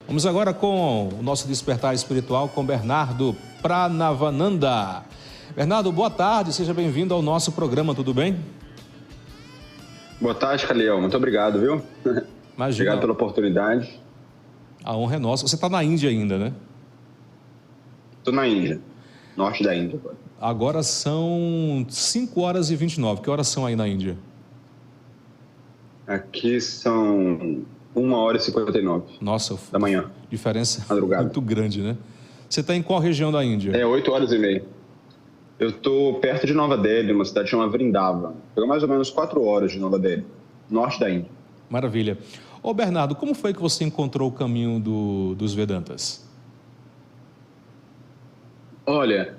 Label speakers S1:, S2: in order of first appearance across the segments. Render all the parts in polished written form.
S1: Vamos agora com o nosso despertar espiritual com Bernardo Pranavananda. Bernardo, boa tarde, seja bem-vindo ao nosso programa, tudo bem?
S2: Boa tarde, Caliel. Muito obrigado, viu?
S1: Imagina.
S2: Obrigado pela oportunidade.
S1: A honra é nossa. Você está na Índia ainda, né?
S2: Estou na Índia, norte da Índia.
S1: Agora são 5h29. Que horas são aí na Índia?
S2: Aqui são 1h59.
S1: Nossa,
S2: da manhã.
S1: Diferença
S2: madrugada.
S1: Muito grande, né? Você está em qual região da Índia?
S2: 8h30. Eu estou perto de Nova Delhi, uma cidade chamada Vrindavan. Pega mais ou menos 4 horas de Nova Delhi, norte da Índia.
S1: Maravilha. Ô Bernardo, como foi que você encontrou o caminho dos Vedantas?
S2: Olha,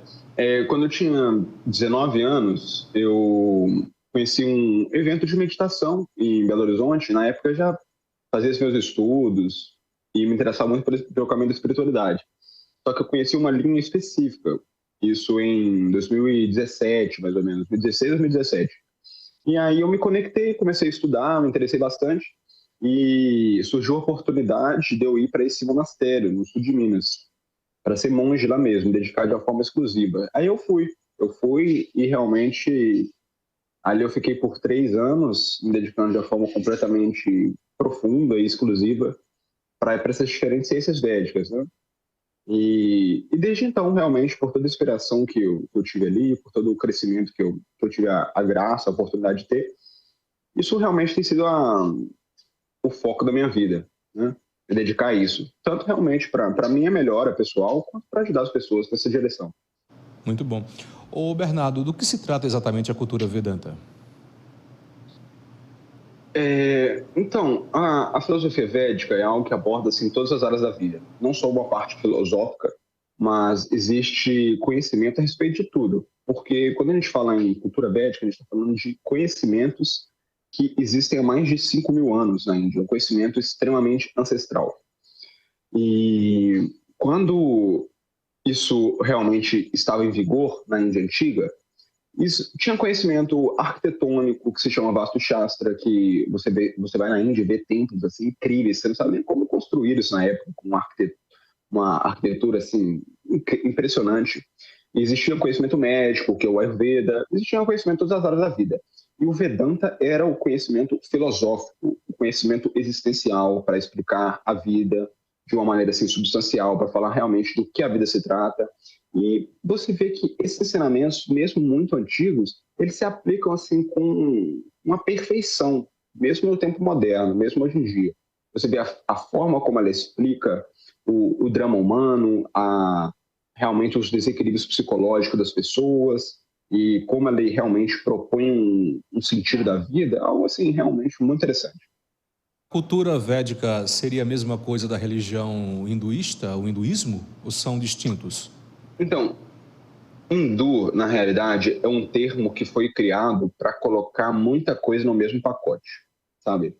S2: quando eu tinha 19 anos, eu conheci um evento de meditação em Belo Horizonte. Na época eu já fazia os meus estudos e me interessava muito pelo caminho da espiritualidade. Só que eu conheci uma linha específica, isso em 2017, mais ou menos, 2016, 2017. E aí eu me conectei, comecei a estudar, me interessei bastante e surgiu a oportunidade de eu ir para esse monastério, no sul de Minas, para ser monge lá mesmo, dedicado de uma forma exclusiva. Aí eu fui e realmente ali eu fiquei por 3 anos me dedicando de uma forma completamente profunda e exclusiva para essas diferentes ciências védicas, né? E desde então, realmente, por toda a inspiração que eu tive ali, por todo o crescimento que eu tive a graça, a oportunidade de ter, isso realmente tem sido o foco da minha vida, né? Me dedicar a isso. Tanto realmente para a minha melhora pessoal, quanto para ajudar as pessoas nessa direção.
S1: Muito bom. Ô Bernardo, do que se trata exatamente a cultura Vedanta?
S2: Então, a filosofia védica é algo que aborda assim, todas as áreas da vida. Não só uma parte filosófica, mas existe conhecimento a respeito de tudo. Porque quando a gente fala em cultura védica, a gente está falando de conhecimentos que existem há mais de 5.000 anos na Índia. Um conhecimento extremamente ancestral. E quando isso realmente estava em vigor na Índia antiga, isso, tinha conhecimento arquitetônico que se chama Vastu Shastra, que você vai na Índia e vê templos assim, incríveis, você não sabe nem como construir isso na época, com uma arquitetura assim, impressionante. E existia conhecimento médico, que é o Ayurveda, existia conhecimento de todas as áreas da vida. E o Vedanta era o conhecimento filosófico, o conhecimento existencial para explicar a vida de uma maneira assim, substancial, para falar realmente do que a vida se trata. E você vê que esses ensinamentos, mesmo muito antigos, eles se aplicam assim com uma perfeição, mesmo no tempo moderno, mesmo hoje em dia. Você vê a forma como ela explica o drama humano, realmente os desequilíbrios psicológicos das pessoas e como ela realmente propõe um sentido da vida, algo assim realmente muito interessante.
S1: A cultura védica seria a mesma coisa da religião hinduísta, o hinduísmo, ou são distintos?
S2: Então, hindu, na realidade, é um termo que foi criado para colocar muita coisa no mesmo pacote, sabe?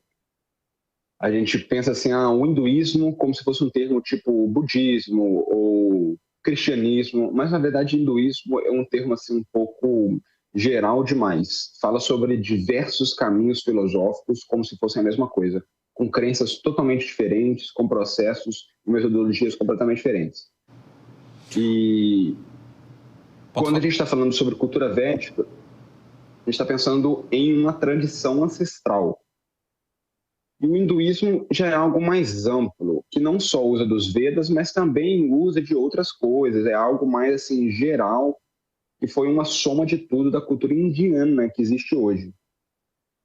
S2: A gente pensa assim, o hinduísmo como se fosse um termo tipo budismo ou cristianismo, mas na verdade hinduísmo é um termo assim um pouco geral demais. Fala sobre diversos caminhos filosóficos como se fossem a mesma coisa, com crenças totalmente diferentes, com processos e metodologias completamente diferentes. E quando a gente está falando sobre cultura védica, a gente está pensando em uma tradição ancestral. E o hinduísmo já é algo mais amplo, que não só usa dos Vedas, mas também usa de outras coisas. É algo mais assim geral, que foi uma soma de tudo da cultura indiana que existe hoje.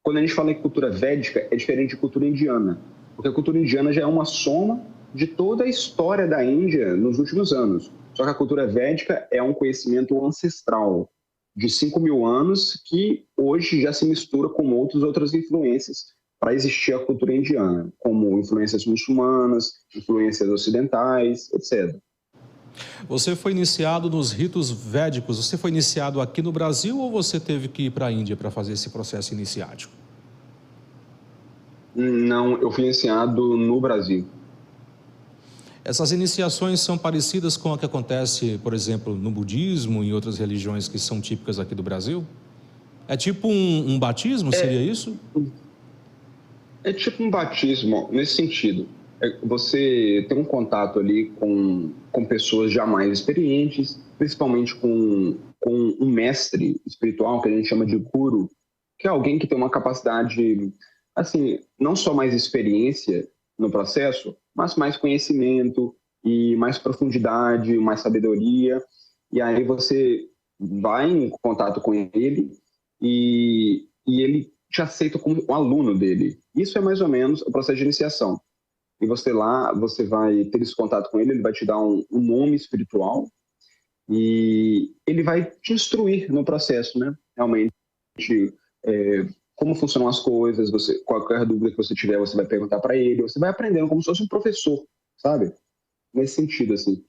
S2: Quando a gente fala em cultura védica, é diferente de cultura indiana, porque a cultura indiana já é uma soma de toda a história da Índia nos últimos anos. Só que a cultura védica é um conhecimento ancestral de 5.000 anos que hoje já se mistura com outras influências para existir a cultura indiana, como influências muçulmanas, influências ocidentais, etc.
S1: Você foi iniciado nos ritos védicos, você foi iniciado aqui no Brasil ou você teve que ir para a Índia para fazer esse processo iniciático?
S2: Não, eu fui iniciado no Brasil.
S1: Essas iniciações são parecidas com a que acontece, por exemplo, no budismo e em outras religiões que são típicas aqui do Brasil? É tipo um batismo, seria isso?
S2: É tipo um batismo, nesse sentido. Você tem um contato ali com pessoas já mais experientes, principalmente com um mestre espiritual, que a gente chama de guru, que é alguém que tem uma capacidade, assim, não só mais experiência no processo, mas mais conhecimento e mais profundidade, mais sabedoria. E aí você vai em contato com ele e ele te aceita como um aluno dele. Isso é mais ou menos o processo de iniciação. E você lá, você vai ter esse contato com ele, ele vai te dar um nome espiritual e ele vai te instruir no processo, né? Realmente, como funcionam as coisas, qualquer dúvida que você tiver, você vai perguntar para ele, você vai aprendendo como se fosse um professor, sabe? Nesse sentido, assim.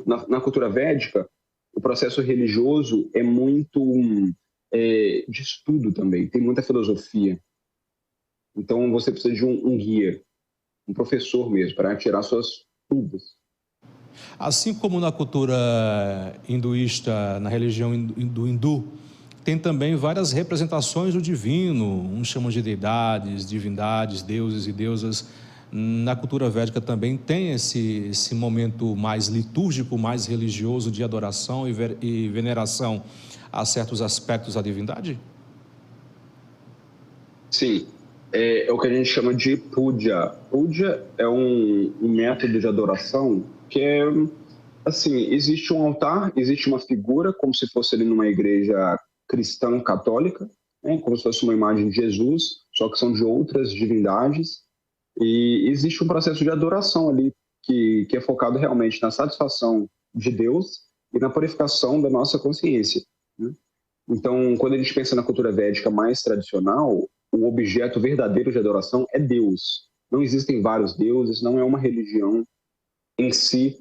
S2: Na cultura védica, o processo religioso é muito de estudo também, tem muita filosofia. Então, você precisa de um guia, um professor mesmo, para tirar suas dúvidas.
S1: Assim como na cultura hinduísta, na religião do hindu, tem também várias representações do divino, uns chamam de deidades, divindades, deuses e deusas. Na cultura védica também tem esse momento mais litúrgico, mais religioso de adoração e veneração a certos aspectos da divindade?
S2: Sim, é o que a gente chama de puja. Puja é um método de adoração que é, assim, existe um altar, existe uma figura, como se fosse ali numa igreja cristã católica, né, como se fosse uma imagem de Jesus, só que são de outras divindades, e existe um processo de adoração ali, que é focado realmente na satisfação de Deus e na purificação da nossa consciência, né? Então, quando a gente pensa na cultura védica mais tradicional, o objeto verdadeiro de adoração é Deus. Não existem vários deuses, não é uma religião em si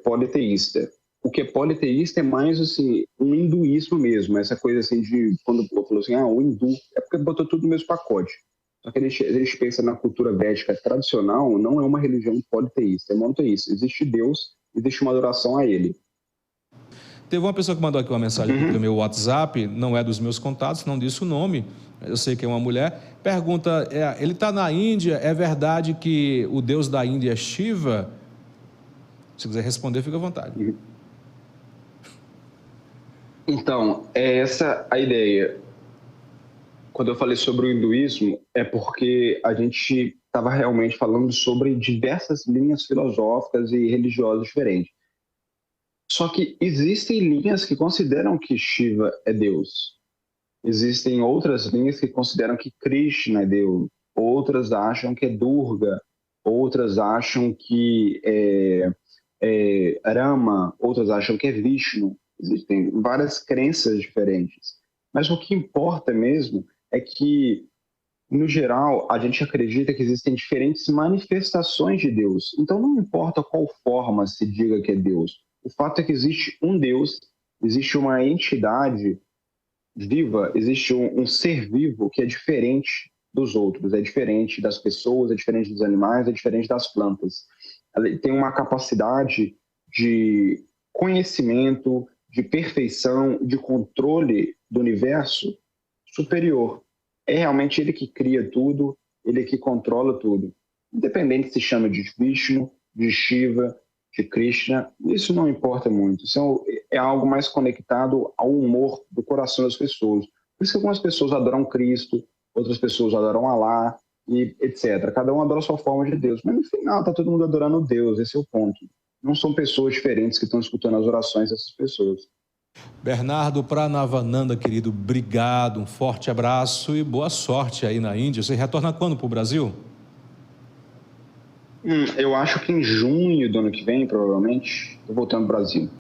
S2: politeísta. O que é politeísta é mais assim um hinduísmo mesmo, essa coisa assim de quando falou assim, o hindu é porque botou tudo no mesmo pacote. Só que a gente pensa na cultura védica tradicional, não é uma religião politeísta, é monoteísta. Existe Deus, existe uma adoração a ele.
S1: Teve uma pessoa que mandou aqui uma mensagem pelo meu WhatsApp, não é dos meus contatos, não disse o nome, eu sei que é uma mulher. Pergunta, ele está na Índia, é verdade que o deus da Índia é Shiva? Se quiser responder, fica à vontade.
S2: Então, é essa a ideia. Quando eu falei sobre o hinduísmo, é porque a gente estava realmente falando sobre diversas linhas filosóficas e religiosas diferentes. Só que existem linhas que consideram que Shiva é Deus. Existem outras linhas que consideram que Krishna é Deus. Outras acham que é Durga. Outras acham que é Rama. Outras acham que é Vishnu. Existem várias crenças diferentes. Mas o que importa mesmo é que, no geral, a gente acredita que existem diferentes manifestações de Deus. Então, não importa qual forma se diga que é Deus. O fato é que existe um Deus, existe uma entidade viva, existe um ser vivo que é diferente dos outros, é diferente das pessoas, é diferente dos animais, é diferente das plantas. Ela tem uma capacidade de conhecimento, de perfeição, de controle do universo superior. É realmente ele que cria tudo, ele que controla tudo. Independente se chama de Vishnu, de Shiva, de Krishna, isso não importa muito. Isso é algo mais conectado ao humor do coração das pessoas. Por isso que algumas pessoas adoram Cristo, outras pessoas adoram Alá, e etc. Cada um adora a sua forma de Deus. Mas no final está todo mundo adorando Deus, esse é o ponto. Não são pessoas diferentes que estão escutando as orações dessas pessoas.
S1: Bernardo Pranavananda, querido, obrigado, um forte abraço e boa sorte aí na Índia. Você retorna quando para o Brasil?
S2: Eu acho que em junho do ano que vem, provavelmente, estou voltando ao Brasil.